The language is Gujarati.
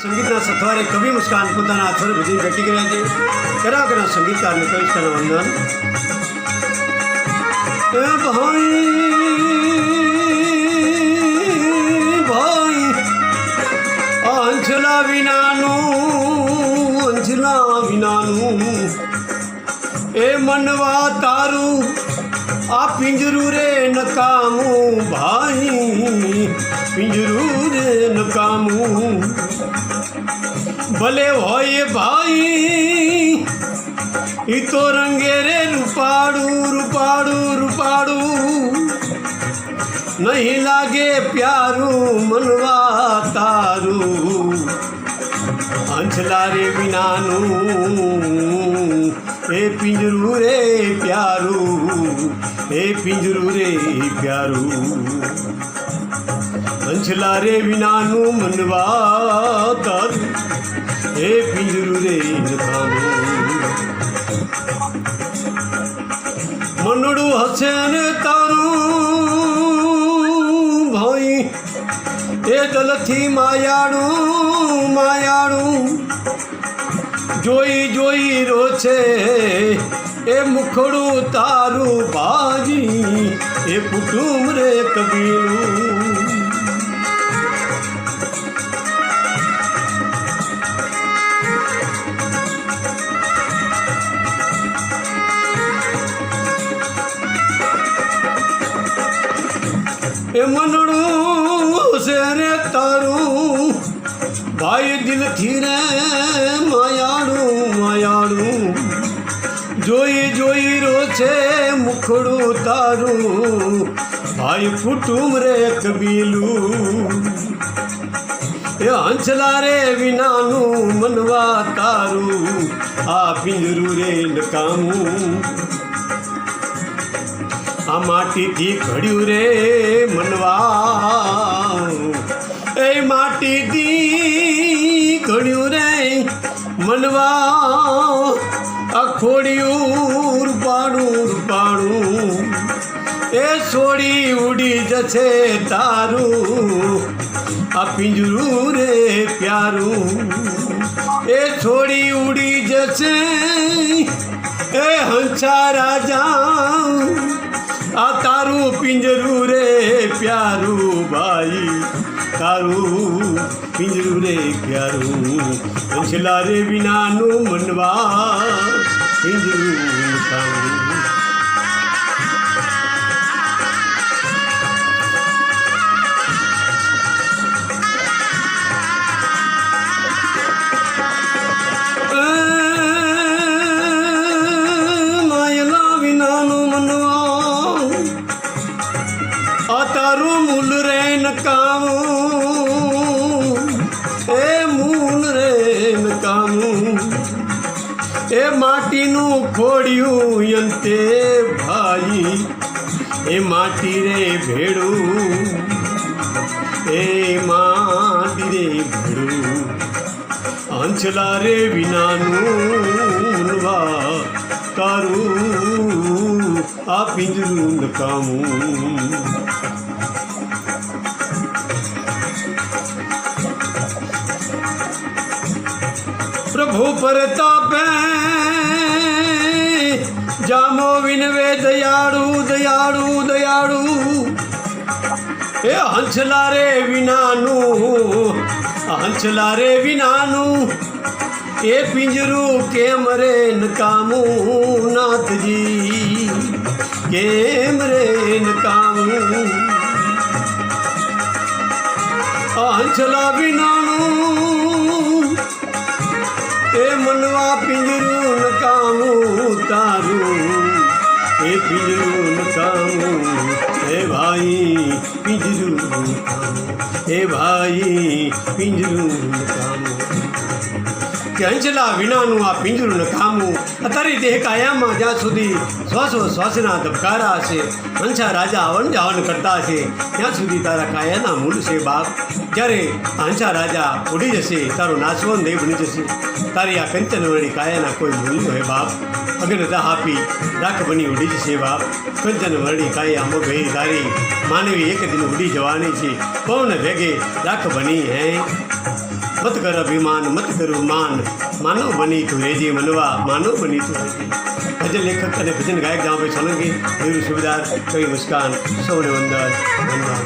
સંગીતના સથવારે કવિ મુસ્કાન પોતાના હાથોને ભજન ભેટી કર્યા છે. કરાવકરના સંગીતકારને કવિષ્કારના વંદન. ભાઈ અંજલા વિનાનું એ મનવા તારું આ પિંજરું રે નકામું. ભાઈ પિંજરું રે નકામું ભલે હોય ભાઈ ઈ તો રંગે રે રૂપાડું નહીં લાગે પ્યારું મનવા તારું. અંજલા રે વિનાનું એ પિંજરું રે પ્યારું, એ પિંજરું રે પ્યારું. અંજલા રે વિનાનું મનવા તારું એ પિંજરું રે નકામું. મનડું હશે ને તારું ભાઈ એ દલથી માયાડું જોઈ રોછે એ મુખડું તારું ભાજી એ કુટુંબ રે કબીલું. એ મનડું છે રે તારું ભાઈ દિલથી રે માયાડું જોઈ રોછે મુખડું તારું ભાઈ કુટુંબ રે કબીલું. એ હંસલા રે વિનાનું મનવા તારું આ પિંજરું રે નકામું. આ માટીથી ઘડ્યું રે મનવા એ માટીથી ઘડ્યું રે મનવા આ ખોડિયું રૂપાડું એ છોડી ઉડી જશે તારું આ પિંજરું રે પ્યારું. એ છોડી ઉડી જશે એ હંસા રાજા આ તારું પિંજરું રે પ્યારું. ભાઈ તારું પિંજરું રે પ્યારું. અંજલા રે વિનાનું મનવા પિંજરું નકામું. તારું મૂલ રે નકામું એ મૂલ રે નકામું એ માટીનું ખોડિયું યંતે ભાઈ એ માટી રે ભેડું એ માટી રે ભેડું. અંજલા રે વિનાનું મનવા તારું આ પિંજરું નકામું. પ્રભુ પરતાપે જામો વિનવે દયાળુ એ હંસલા રે વિનાનું એ પિંજરું કેમ રે નકામું. નાથજી કેમ રે નકામું. હંસલા વિનાનું એ મનવા પિંજરું નકામું તારું એ પિંજરું નકામું. એ ભાઈ પિંજરું નકામું, એ ભાઈ પિંજરું નકામું. કે અંજલા વિનાનું આ પિંજરું નકામું. અત્યારે દેહ કાયામાં જ્યાં સુધી શ્વાસના ધબકારા હશે હંસા રાજા આવન જાવન કરતા હશે ત્યાં સુધી તારા કાયાના મૂળ છે બાપ. જ્યારે હંસા રાજા ઉડી જશે તારો નાશવન દેહ બની જશે. તારી આ કંચનવર્ણી કાયાના કોઈ મૂલ્ય હોય બાપ. અગ્નતા આપી રાખ બની ઉડી જશે બાપ. કંચનવર્ણી કાયા મોગઈ તારી માનવી એક દિન ઉડી જવાની છે. પવન ભેગે રાખ બની હે મત કર અભિમાન મત કરું માન માનવ બની તું રેજી મનવા માનવ બની તું રેજી. ભજન લેખક અને ભજન ગાયક જામાભાઈ સોલંકી, દેવરૂ સુબેદાર, કવિ મુસ્કાન, સૌને વંદન વંદન.